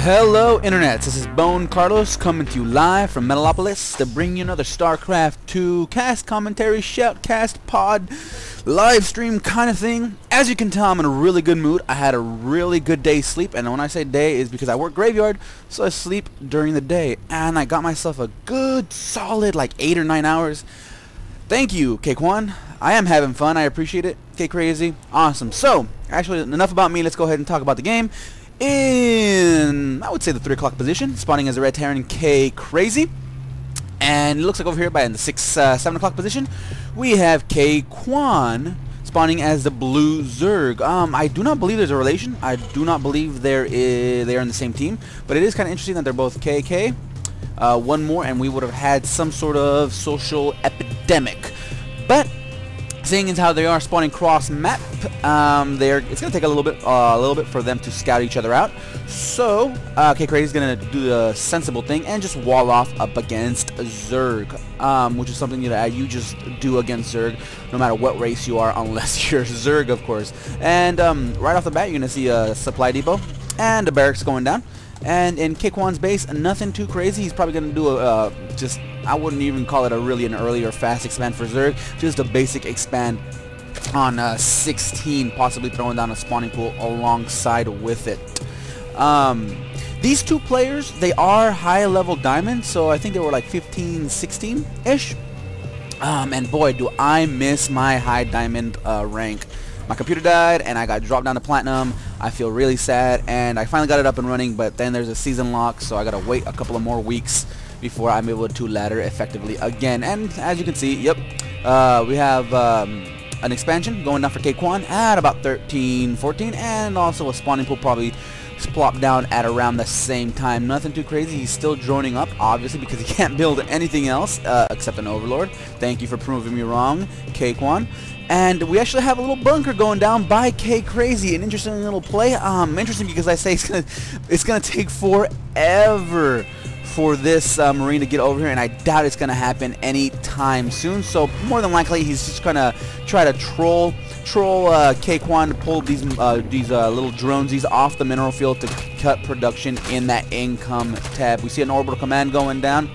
Hello Internet, this is BoneCarlos coming to you live from Metalopolis to bring you another StarCraft 2 cast commentary, shoutcast, pod, live stream kind of thing. As you can tell, I'm in a really good mood. I had a really good day's sleep, and when I say day is because I work graveyard, so I sleep during the day, and I got myself a good solid like 8 or 9 hours. Thank you, kkwan. I am having fun, I appreciate it. KKrazy, awesome. So, actually enough about me, let's go ahead and talk about the game. In, I would say, the 3 o'clock position, spawning as a red Terran KKrazy. And it looks like over here by in the 7 o'clock position, we have kkwan spawning as the blue Zerg. I do not believe there's a relation. I do not believe they are in the same team. But it is kind of interesting that they're both KK. One more and we would have had some sort of social epidemic. But seeing as how they are spawning cross map, it's gonna take a little bit for them to scout each other out. So KKrazy is gonna do the sensible thing and just wall off up against Zerg, which is something that you just do against Zerg, no matter what race you are, unless you're Zerg, of course. And right off the bat, you're gonna see a supply depot and a barracks going down. And in kkwan's base, nothing too crazy. He's probably gonna do a I wouldn't even call it an early or fast expand for Zerg, just a basic expand on 16, possibly throwing down a spawning pool alongside with it. These two players, they are high level diamond, so I think they were like 15, 16-ish. And boy, do I miss my high diamond rank. My computer died and I got dropped down to platinum. I feel really sad, and I finally got it up and running, but then there's a season lock, so I gotta wait a couple of more weeks before I'm able to ladder effectively again. And as you can see, yep, we have an expansion going down for kkwan at about 13, 14, and also a spawning pool probably plop down at around the same time. Nothing too crazy. He's still droning up, obviously, because he can't build anything else except an overlord. Thank you for proving me wrong, kkwan. And we actually have a little bunker going down by KKrazy, an interesting little play. Interesting because I say it's gonna take forever for this Marine to get over here, and I doubt it's gonna happen anytime soon. So more than likely, he's just gonna try to troll kkwan to pull these little dronesies off the mineral field to cut production in that income tab. We see an orbital command going down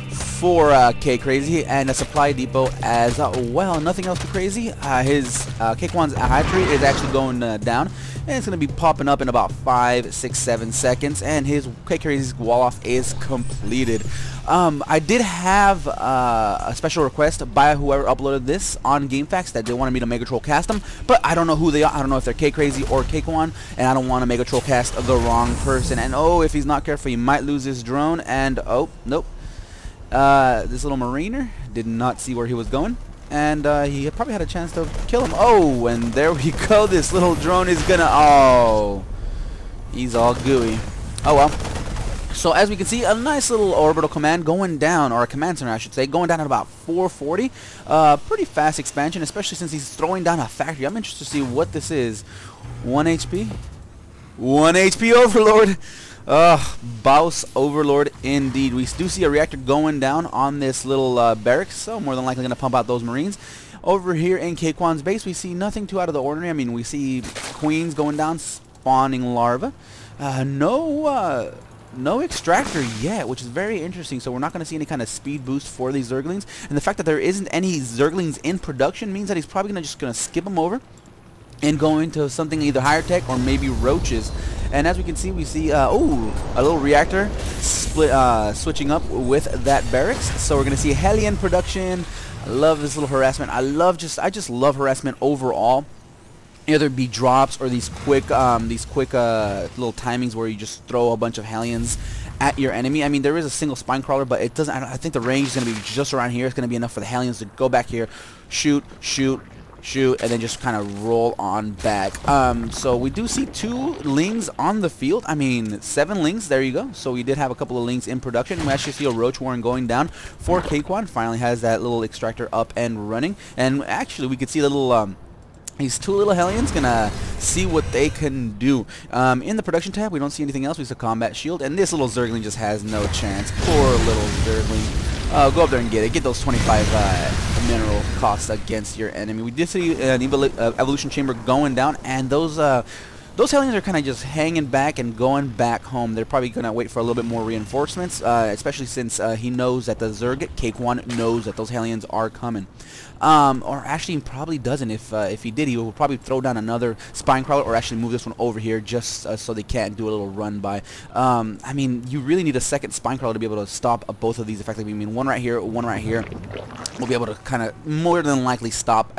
for KKrazy, and a supply depot as well. Nothing else too crazy. His kkwan's high tree is actually going down, and it's going to be popping up in about 5, 6, 7 seconds, and his KKrazy's wall off is completed. I did have a special request by whoever uploaded this on GameFAQs that they wanted me to Mega Troll cast them, but I don't know who they are. I don't know if they're KKrazy or kkwan, and I don't want to Mega Troll cast the wrong person. And oh, if he's not careful, he might lose his drone. And oh, nope. This little mariner did not see where he was going, and he probably had a chance to kill him. Oh, and there we go. This little drone is gonna, oh, he's all gooey. Oh well. So as we can see, a nice little orbital command going down, or a command center I should say, going down at about 440. Pretty fast expansion, especially since he's throwing down a factory. I'm interested to see what this is. 1 HP? 1 HP overlord. Bouse overlord indeed. We do see a reactor going down on this little barracks, so more than likely going to pump out those marines. Over here in kkwan's base, we see nothing too out of the ordinary. I mean, we see queens going down, spawning larvae. No extractor yet, which is very interesting. So we're not going to see any kind of speed boost for these zerglings, and the fact that there isn't any zerglings in production means that he's probably just going to skip them over and go into something either higher tech or maybe roaches. And as we can see, we see oh, a little reactor switching up with that barracks. So we're gonna see Hellion production. I love this little harassment. I just love harassment overall. Either be drops or these quick little timings where you just throw a bunch of Hellions at your enemy. I mean, there is a single spine crawler, but it doesn't. I think the range is gonna be just around here. It's gonna be enough for the Hellions to go back here, shoot, and then just kind of roll on back. So we do see 2 lings on the field. I mean, 7 lings, there you go. So we did have a couple of lings in production. We actually see a roach warren going down for kkwan. Finally has that little extractor up and running. And actually, we could see the little these 2 little Hellions gonna see what they can do. In the production tab, we don't see anything else. We see a combat shield, and this little Zergling just has no chance. Poor little Zergling. Go up there and get it. Get those 25 mineral costs against your enemy. We did see an evolution chamber going down, and those those Hellions are kind of just hanging back and going back home. They're probably going to wait for a little bit more reinforcements, especially since he knows that the Zerg, KKwan, knows that those Hellions are coming. Or actually, he probably doesn't. If he did, he will probably throw down another Spine Crawler, or actually move this one over here just so they can't do a little run by. I mean, you really need a second Spine Crawler to be able to stop both of these effectively. I mean, one right here, one right here. We'll be able to kind of more than likely stop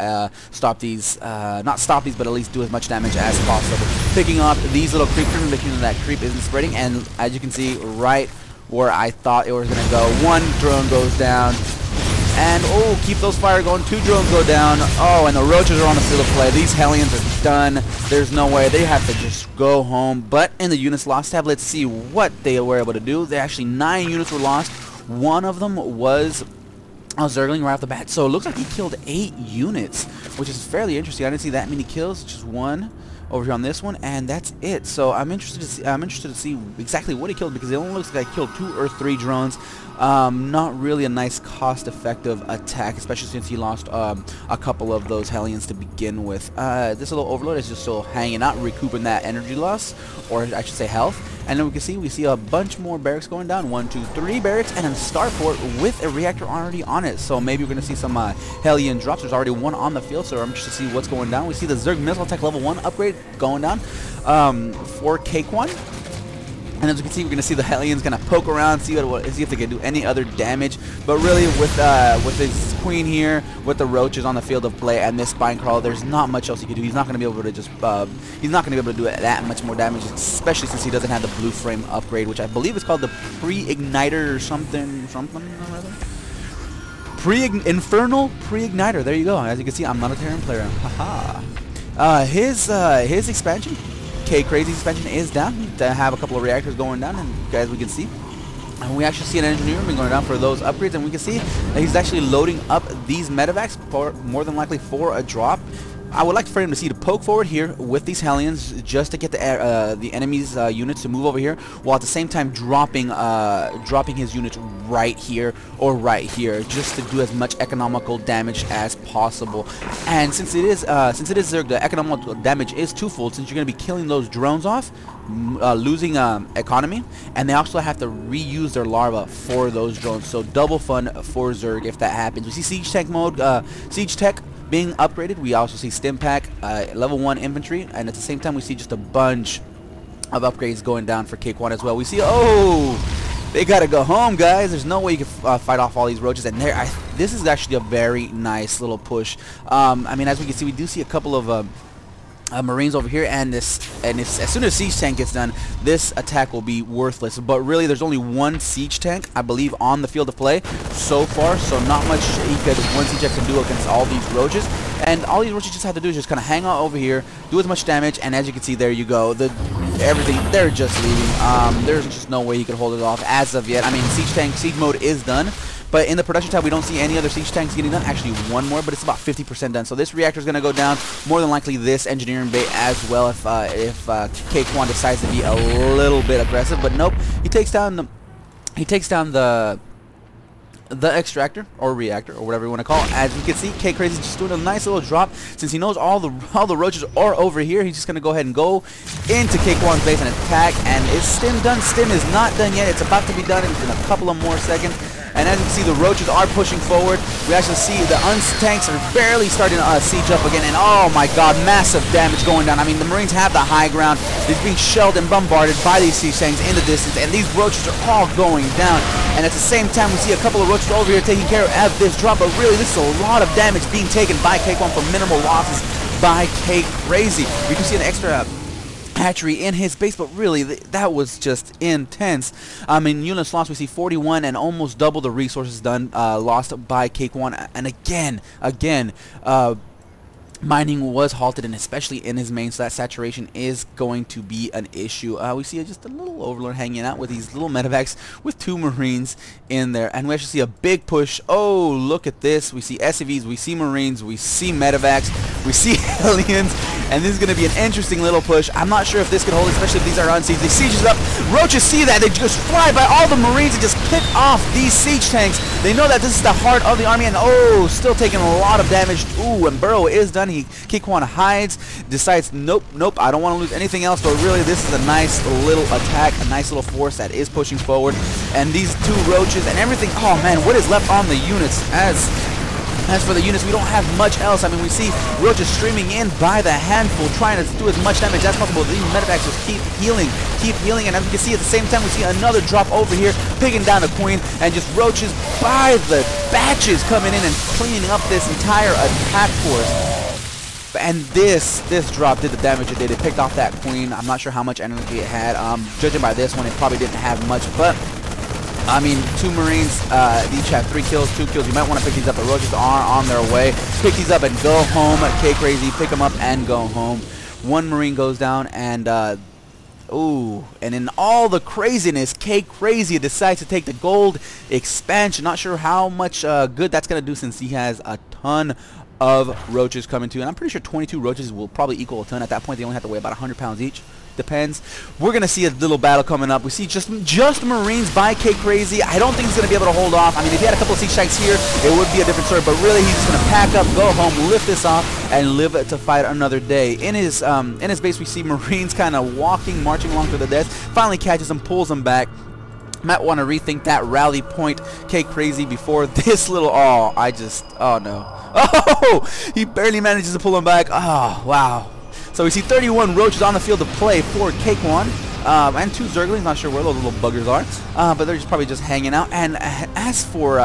these, not stop these, but at least do as much damage as possible. Picking up these little creepers, making sure that creep isn't spreading, and as you can see, right where I thought it was gonna go, one drone goes down. And, oh, keep those fire going. 2 drones go down. Oh, and the roaches are on the field of play. These Hellions are done. There's no way. They have to just go home. But in the units lost tab, let's see what they were able to do. They actually 9 units were lost. One of them was Zergling right off the bat. So it looks like he killed 8 units, which is fairly interesting. I didn't see that many kills. Just one over here on this one, and that's it. So I'm interested to see exactly what he killed, because it only looks like he killed 2 or 3 drones. Not really a nice cost-effective attack, especially since he lost a couple of those Hellions to begin with. This little Overlord is just still hanging out, recouping that energy loss, or I should say health. And then we see a bunch more barracks going down. 1, 2, 3 barracks, and a starport with a reactor already on it. So maybe we're going to see some Hellion drops. There's already one on the field, so I'm interested to see what's going down. We see the Zerg Missile Tech level 1 upgrade going down for kkwan. And as you can see, we're going to see the Hellions kind of poke around, see if they can do any other damage. But really, with his Queen here, with the roaches on the field of play, and this Spine Crawler, there's not much else he can do. He's not going to be able to just, he's not going to be able to do that much more damage, especially since he doesn't have the blue frame upgrade, which I believe is called the Pre-Igniter or something or other. Infernal Pre-Igniter. There you go. As you can see, I'm not a Terran player. Haha. His expansion, KKrazy expansion, is down. To have a couple of reactors going down, and guys, we can see, and we actually see an engineer going down for those upgrades, and we can see that he's actually loading up these medevacs for more than likely for a drop. I would like for him to see to poke forward here with these Hellions just to get the enemy's units to move over here, while at the same time dropping his units right here or right here, just to do as much economical damage as possible. And since it is Zerg, the economical damage is twofold, since you're going to be killing those drones off, losing economy, and they also have to reuse their larvae for those drones. So double fun for Zerg if that happens. We see Siege Tech mode, Siege Tech being upgraded. We also see Stim Pack, level 1 infantry, and at the same time we see just a bunch of upgrades going down for kkwan as well. We see, oh, they gotta go home, guys. There's no way you can fight off all these roaches, and this is actually a very nice little push. I mean, as we can see, we do see a couple of Marines over here, and as soon as Siege Tank gets done, this attack will be worthless. But really, there's only one Siege Tank, I believe, on the field of play so far, so not much one Siege Tank can do against all these roaches. And all these roaches just have to do is just kind of hang out over here, do as much damage, and as you can see, there you go. Everything, they're just leaving. There's just no way you can hold it off as of yet. I mean, Siege mode is done. But in the production tab, we don't see any other siege tanks getting done. Actually, one more, but it's about 50% done. So this reactor is going to go down. More than likely, this engineering bay as well. If kkwan decides to be a little bit aggressive, but nope, he takes down the extractor or reactor or whatever you want to call it. As you can see, KKrazy is just doing a nice little drop. Since he knows all the roaches are over here, he's just going to go ahead and go into kkwan's base and attack. And is Stim done? Stim is not done yet. It's about to be done in a couple of more seconds. And as you can see, the roaches are pushing forward. We actually see the tanks are barely starting to siege up again. And oh my god, massive damage going down. I mean, the Marines have the high ground. They're being shelled and bombarded by these siege tanks in the distance. And these roaches are all going down. And at the same time, we see a couple of roaches over here taking care of this drop. But really, this is a lot of damage being taken by kkwan for minimal losses by KKrazy. We can see an extra hatchery in his base, but really that was just intense. I mean, units lost, we see 41, and almost double the resources lost by kkwan. And again, mining was halted, and especially in his main, so that saturation is going to be an issue. We see just a little overlord hanging out with these little medevacs with 2 Marines in there, and we actually see a big push. Oh, look at this. We see SCVs, we see Marines, we see medevacs, we see Hellions, and this is going to be an interesting little push. I'm not sure if this could hold, especially if these are unsieged. They sieges up. Roaches see that. They just fly by all the Marines and just pick off these siege tanks. They know that this is the heart of the army, and oh, still taking a lot of damage. Ooh, and Burrow is done. KKwan hides, decides, nope, I don't want to lose anything else, but really this is a nice little attack, a nice little force that is pushing forward. And these two roaches and everything, oh man, what is left on the units? As for the units, we don't have much else. I mean, we see roaches streaming in by the handful, trying to do as much damage as possible. These medevacs just keep healing, and as you can see at the same time, we see another drop over here, picking down a queen, and just roaches by the batches coming in and cleaning up this entire attack force. And this drop did the damage it did. It picked off that queen. I'm not sure how much energy it had. Judging by this one, it probably didn't have much, but I mean, 2 Marines, each have 3 kills, 2 kills. You might want to pick these up. The roaches are on their way. Pick these up and go home. KKrazy, pick them up and go home. 1 Marine goes down, and ooh, and in all the craziness, KKrazy decides to take the gold expansion. Not sure how much good that's going to do, since he has a ton of roaches coming to, and I'm pretty sure 22 roaches will probably equal a ton. At that point, they only have to weigh about 100 pounds each. Depends. We're gonna see a little battle coming up. We see just Marines by KKrazy. I don't think he's gonna be able to hold off. I mean, if he had a couple of siege tanks here, it would be a different story. But really, he's just gonna pack up, go home, lift this off, and live to fight another day. In his base, we see Marines kind of marching along to the death. Finally catches him, pulls him back. Might want to rethink that rally point, KKrazy, before this little. Oh no. Oh, he barely manages to pull him back. Oh wow. So we see 31 roaches on the field of play for KKwan, and 2 Zerglings. Not sure where those little buggers are, but they're probably just hanging out. And as for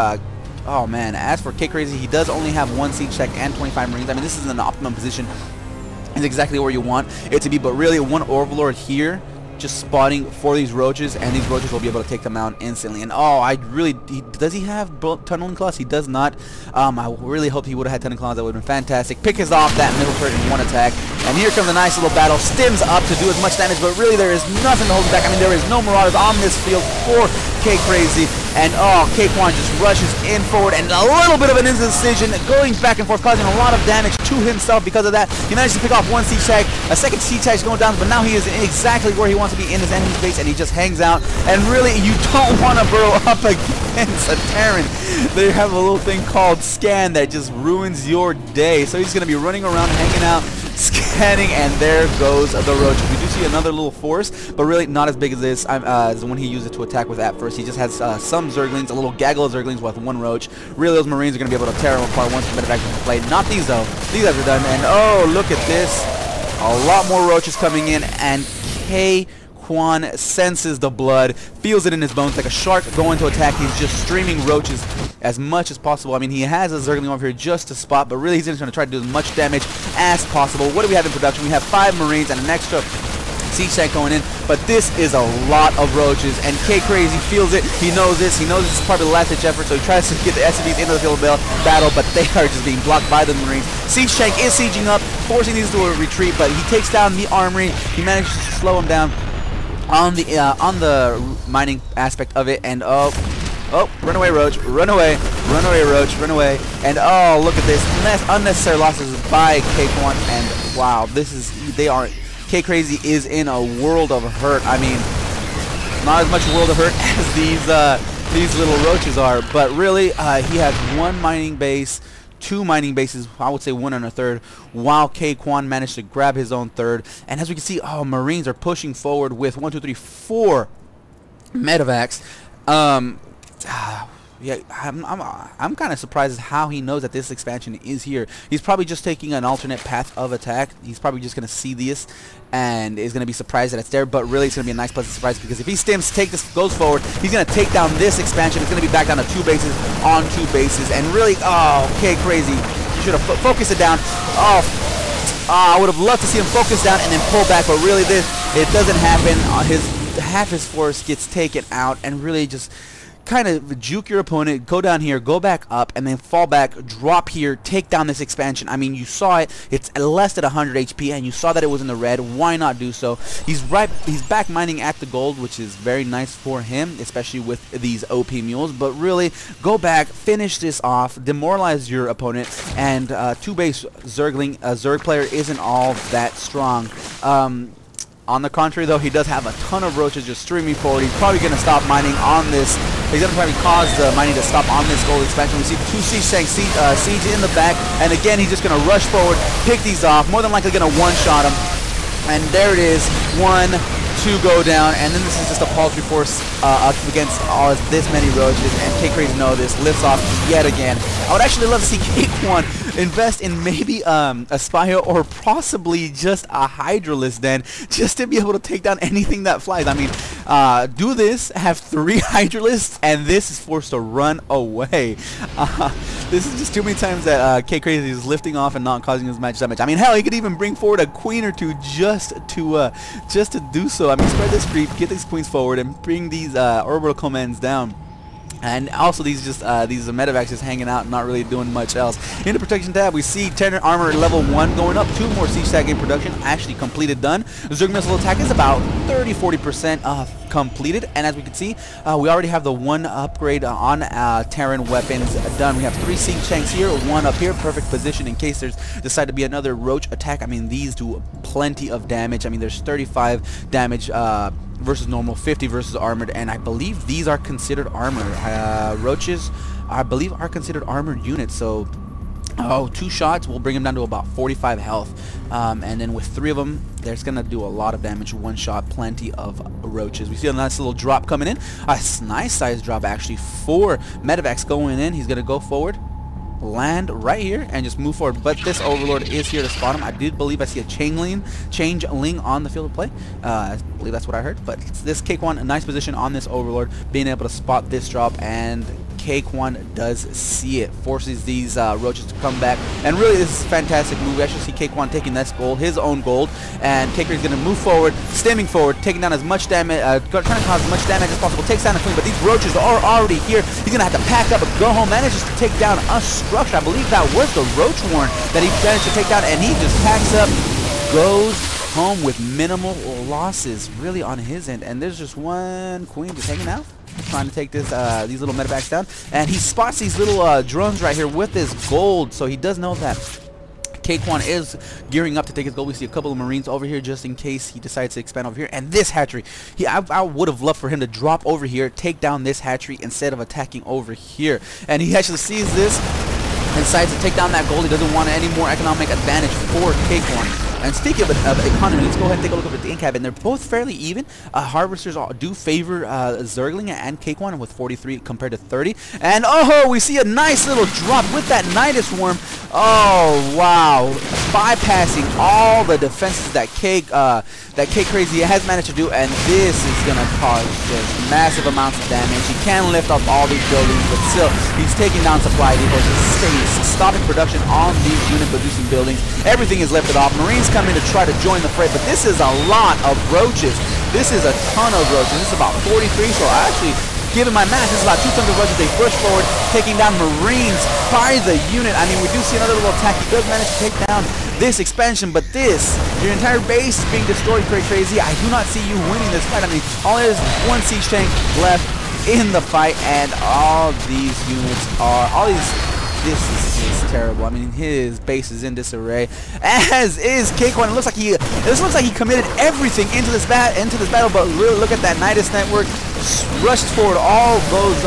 KKrazy, he does only have 1 siege tech and 25 Marines. I mean, this is an optimum position. It's exactly where you want it to be. But really, 1 Overlord here, just spotting for these roaches, and these roaches will be able to take them out instantly. And oh, does he have tunneling claws? He does not. I really hoped he would have had tunneling claws. That would have been fantastic. Pick us off that middle turret in 1 attack, and here comes a nice little battle. Stims up to do as much damage, but really there is nothing to hold him back. I mean, there is no marauders on this field for KKrazy, and oh, KKwan just rushes in forward, and a little bit of an indecision, going back and forth, causing a lot of damage to himself. Because of that, he managed to pick off 1 siege tag. A second siege tag is going down, but now he is exactly where he wants to be, in his enemy's base, and he just hangs out. And really, you don't want to burrow up against a Terran. They have a little thing called scan that just ruins your day. So he's going to be running around, hanging out, scanning, and there goes the roaches. We do see another little force, but really not as big as this, as the one he used it to attack with at first. He just has some Zerglings, a little gaggle of Zerglings with 1 roach. Really, those Marines are going to be able to tear him apart once the medevac is played. Not these, though. These guys are done. And oh, look at this. A lot more roaches coming in, and KKwan senses the blood, feels it in his bones like a shark going to attack. He's just streaming roaches as much as possible. I mean, he has a Zergling over here just to spot, but really he's just going to try to do as much damage as possible. What do we have in production? We have 5 Marines and an extra siege tank going in, but this is a lot of roaches, and KKrazy feels it. He knows this. He knows this is probably the last-ditch effort, so he tries to get the SCVs into the field of battle, but they are just being blocked by the Marines. Siege tank is sieging up, forcing these to a retreat, but he takes down the armory. He manages to slow him down on the mining aspect of it, and oh, run away, roach, run away, roach, run away. And oh, look at this, unnecessary losses by KKwan, and wow, KKrazy is in a world of hurt. I mean, not as much a world of hurt as these little roaches are, but really he has 1 mining base, 2 mining bases, I would say 1 and a third, while KKwan managed to grab his own 3rd. And as we can see, oh, Marines are pushing forward with 1, 2, 3, 4 medevacs. Yeah, I'm kind of surprised at how he knows that this expansion is here. He's probably just taking an alternate path of attack. He's probably just going to see this and is going to be surprised that it's there, but really it's going to be a nice pleasant surprise, because if he goes forward, he's going to take down this expansion. It's going to be back down to 2 bases on 2 bases, and really, oh, KKrazy, you should have focused it down. Oh, I would have loved to see him focus down and then pull back, but really it doesn't happen. Half his force gets taken out, and really just kind of juke your opponent, go down here, go back up, and then fall back, drop here, take down this expansion. I mean, you saw it. It's less than 100 HP, and you saw that it was in the red. Why not do so? He's back mining at the gold, which is very nice for him, especially with these OP mules. But really, go back, finish this off, demoralize your opponent, and 2-base Zerg player isn't all that strong. On the contrary, though, he does have a ton of roaches just streaming forward. He's probably going to stop mining on this. He's going to probably cause the mining to stop on this gold expansion. We see 2 siege tanks, siege in the back, and again, he's just going to rush forward, pick these off, more than likely going to one-shot him. And there it is, 1, 2 go down, and then this is just a paltry force up against all this many roaches, and KKrazy know this, lifts off yet again. I would actually love to see K1 invest in maybe a Spire or possibly just a Hydralisk then, just to be able to take down anything that flies. I mean, do this, have 3 Hydralisks, and this is forced to run away. This is just too many times that KKrazy is lifting off and not causing as much damage. I mean, hell, he could even bring forward a queen or 2 just to do so. I mean, spread this creep, get these queens forward, and bring these orbital commands down. And also these medevacs just hanging out and not really doing much else. In the protection tab, we see Terran armor level 1 going up. 2 more siege tag in production, actually completed, done. The Zerg missile attack is about 30-40% completed. And as we can see, we already have the 1 upgrade on Terran weapons done. We have 3 siege tanks here, 1 up here, perfect position in case there's decide to be another roach attack. I mean, these do plenty of damage. I mean, there's 35 damage versus normal, 50 versus armored, and I believe these are considered armor. Roaches, I believe, are considered armored units, so 2 shots will bring them down to about 45 health, and then with 3 of them, there's gonna do a lot of damage. 1 shot, plenty of roaches. We see a nice little drop coming in, a nice size drop actually, 4 medevacs going in. He's gonna go forward, land right here, and just move forward. But this overlord is here to spot him. I did believe I see a changeling on the field of play. I believe that's what I heard. But this kkwan, a nice position on this overlord, being able to spot this drop, and kkwan does see it, forces these roaches to come back. And really, this is a fantastic move. We actually see kkwan taking this gold, his own gold, and KKrazy is going to move forward, stemming forward, taking down as much damage, trying to cause as much damage as possible. Takes down a queen, but these roaches are already here. He's going to have to pack up and go home. Manages to take down a structure. I believe that was the roach warren that he managed to take down, and he just packs up, goes home with minimal losses really on his end. And there's just 1 queen just hanging out, trying to take this these little medevacs down, and he spots these little drones right here with his gold, so he does know that kkwan is gearing up to take his gold. We see a couple of marines over here just in case he decides to expand over here. And this hatchery, I would have loved for him to drop over here, take down this hatchery instead of attacking over here. And he actually sees this and decides to take down that gold. He doesn't want any more economic advantage for kkwan. And speaking of economy, let's go ahead and take a look at the in-cab, and they're both fairly even. Harvesters do favor Zergling and kkwan with 43 compared to 30. And oh, we see a nice little drop with that Nidus Worm. Oh wow, bypassing all the defenses that KKrazy has managed to do, and this is gonna cause just massive amounts of damage. He can lift up all these buildings, but still, he's taking down supply depots, stopping production on these unit-producing buildings. Everything is lifted off. Marines come in to try to join the fray, but this is a lot of roaches. This is a ton of roaches. This is about 43, so I actually, given my math, this is about 2 tons of roaches. They push forward, taking down Marines by the unit. I mean, we do see another little attack. He does manage to take down this expansion, but this, your entire base is being destroyed, KKrazy. I do not see you winning this fight. I mean, all there is 1 siege tank left in the fight, and all these units are, this is terrible. I mean, his base is in disarray, as is kkwan. It looks like he committed everything into this battle. But look at that Nidus network, rushed forward all those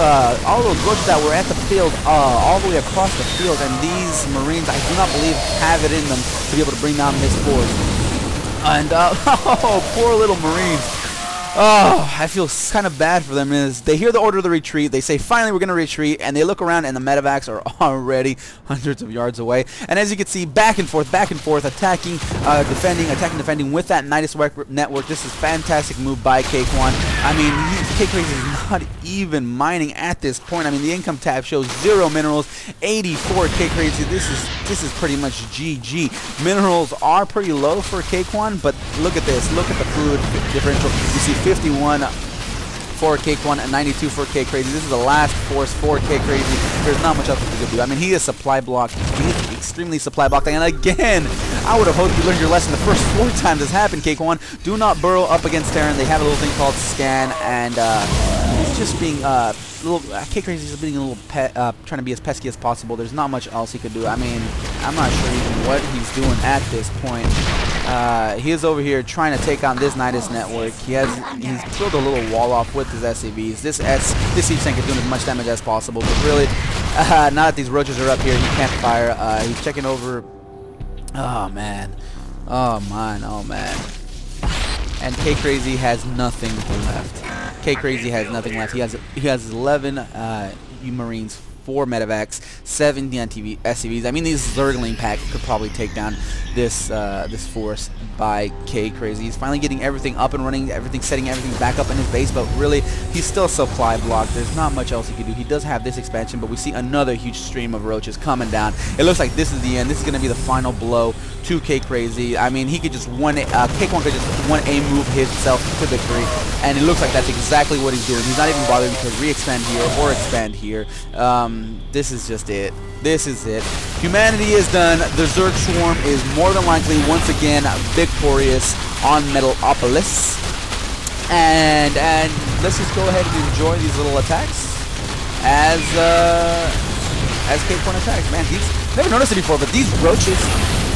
roaches that were at the field, all the way across the field. And these Marines, I do not believe, have it in them to be able to bring down this force. And oh, poor little Marines. Oh, I feel kind of bad for them. Is they hear the order of the retreat, they say finally we're going to retreat, and they look around and the medevacs are already hundreds of yards away. And as you can see, back and forth, attacking, defending with that Nidus network. This is a fantastic move by kkwan. I mean, KKrazy is not even mining at this point. I mean, the income tab shows 0 minerals, 84 KKrazy. This is pretty much GG. Minerals are pretty low for kkwan, but look at this. Look at the food differential. You see 51 for kkwan and 92 for KKrazy. This is the last force for KKrazy. There's not much else we could do. I mean, he is supply blocked. He is extremely supply blocked. And again, I would have hoped you learned your lesson the first 4 times this happened, kkwan. Do not burrow up against Terran. They have a little thing called scan, and he's just being KKrazy is being a little trying to be as pesky as possible. There's not much else he could do. I mean, I'm not sure even what he's doing at this point. He is over here trying to take on this Nidus network. He's built a little wall off with his SCVs. This siege tank is doing as much damage as possible, but really, now that these roaches are up here, he can't fire. He's checking over. Oh man, oh man, oh man. And KKrazy has nothing left. KKrazy has nothing left. He has 11 Marines, 4 medevacs, 17 SCVs. I mean, these Zergling pack could probably take down this this force by KKrazy. He's finally getting everything up and running, setting everything back up in his base, but really, he's still supply blocked. There's not much else he can do. He does have this expansion, but we see another huge stream of roaches coming down. It looks like this is the end. This is going to be the final blow to KKrazy. I mean, he could just kkwan could just 1A move himself to victory, and it looks like that's exactly what he's doing. He's not even bothering to re-expand here or expand here. This is just it. This is it. Humanity is done. The Zerg Swarm is more than likely once again victorious on Metalopolis. And let's just go ahead and enjoy these little attacks as kkwan attacks. Man, these never noticed it before, but these roaches,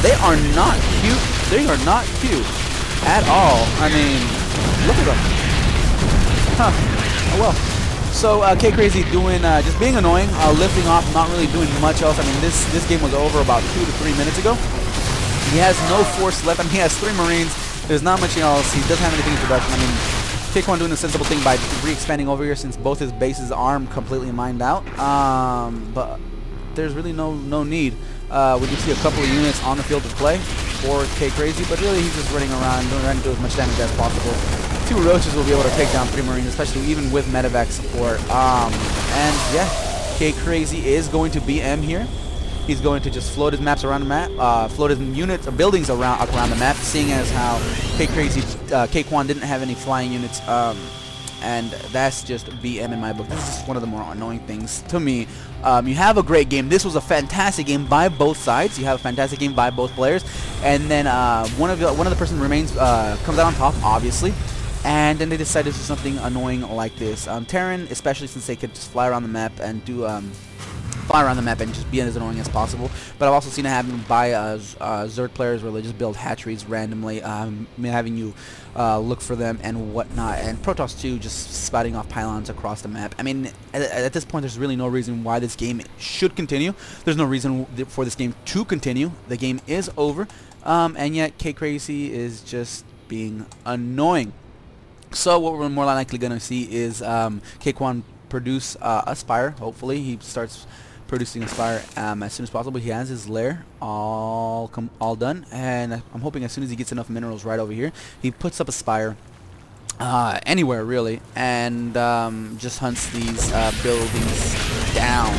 they are not cute. They are not cute at all. I mean, look at them. Huh. Oh well. So KKrazy doing just being annoying, lifting off, not really doing much else. I mean, this game was over about 2 to 3 minutes ago. He has no force left. I mean, he has 3 Marines. There's not much else. He doesn't have anything in production. I mean, kkwan doing the sensible thing by re-expanding over here since both his bases are completely mined out. But there's really no need. We do see a couple of units on the field to play for KKrazy, but really he's just running around, trying to do as much damage as possible. 2 roaches will be able to take down 3 Marines, especially even with medevac support. And yeah, KKrazy is going to BM here. He's going to just float his maps around the map, float his units, buildings around the map, seeing as how kkwan didn't have any flying units. And that's just BM in my book. This is just one of the more annoying things to me. You have a great game. This was a fantastic game by both sides. You have a fantastic game by both players, and then one of the person remains comes out on top, obviously. And then they decided to do something annoying like this. Terran, especially since they could just fly around the map and do fly around the map and just be as annoying as possible. But I've also seen it happen by Zerg players where they just build hatcheries randomly, having you look for them and whatnot. And Protoss too, just spouting off pylons across the map. I mean, at this point, there's really no reason why this game should continue. There's no reason for this game to continue. The game is over, and yet KKrazy is just being annoying. So what we're more likely going to see is kkwan produce a Spire. Hopefully he starts producing a Spire as soon as possible. He has his lair all done, and I'm hoping as soon as he gets enough minerals right over here, he puts up a Spire anywhere really, and just hunts these buildings down.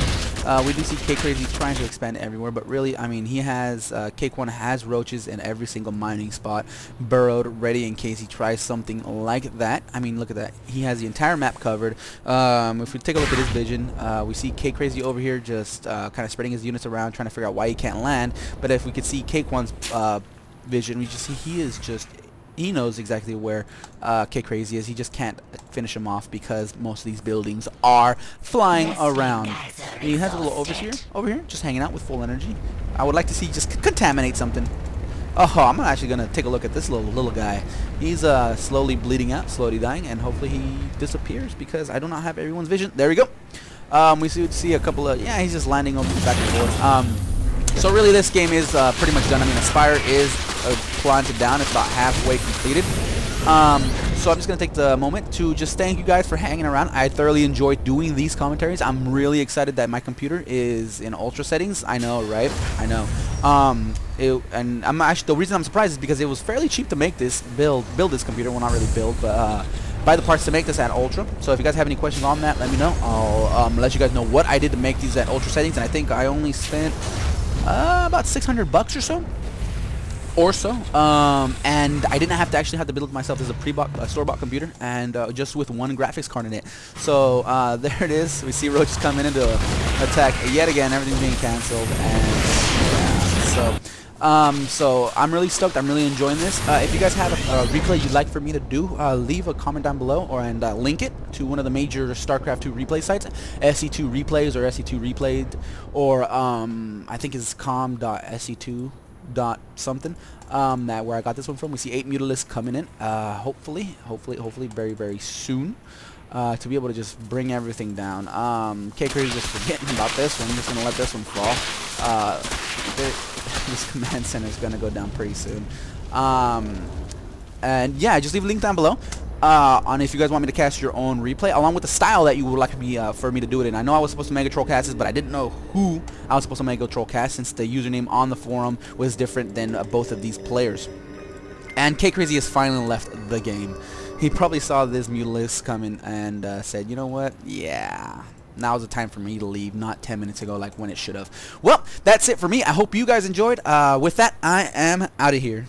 We do see KKrazy trying to expand everywhere, but really, I mean, he has kkwan has roaches in every single mining spot burrowed, ready in case he tries something like that. I mean, look at that. He has the entire map covered. If we take a look at his vision, we see KKrazy over here just kind of spreading his units around, trying to figure out why he can't land. But if we could see kkwan's vision, we just see he knows exactly where KKrazy is. He just can't finish him off because most of these buildings are flying around. He has a little overseer over here, just hanging out with full energy. I would like to see just contaminate something. Oh, I'm actually gonna take a look at this little guy. He's slowly bleeding out, slowly dying, and hopefully he disappears because I do not have everyone's vision. There we go. We see a couple of he's just landing over back and forth. So really, this game is pretty much done. I mean, Aspire is planted down. It's about halfway completed. So I'm just going to take the moment to just thank you guys for hanging around. I thoroughly enjoyed doing these commentaries. I'm really excited that my computer is in ultra settings. I know, right? I know. And I'm actually, the reason I'm surprised is because it was fairly cheap to make this build this computer. Well, not really build, but buy the parts to make this at ultra. So if you guys have any questions on that, let me know. I'll let you guys know what I did to make these at ultra settings. And I think I only spent about $600 or so. or so. And I didn't have to actually have to build it myself. There's a pre-bought store-bought computer, and just with one graphics card in it. So there it is. We see roaches coming in to attack yet again. Everything's being canceled, and yeah, so I'm really stoked. I'm really enjoying this. If you guys have a replay you'd like for me to do, leave a comment down below, and link it to one of the major StarCraft 2 replay sites, SE2 Replays or SE2 Replayed, or I think it's com.se2 dot something, that where I got this one from. We see 8 Mutalisks coming in, hopefully very soon, to be able to just bring everything down. KKrazy just forgetting about this one. I'm just gonna let this one fall. This command center is gonna go down pretty soon. And yeah, just leave a link down below on if you guys want me to cast your own replay, along with the style that you would like me for me to do it in. I know I was supposed to Mega Troll cast this, but I didn't know who I was supposed to Mega Troll cast, since the username on the forum was different than both of these players. And KKrazy has finally left the game. He probably saw this Mutalisk coming and said, you know what, yeah, now's the time for me to leave, not 10 minutes ago like when it should have. Well, that's it for me. I hope you guys enjoyed. With that, I am out of here.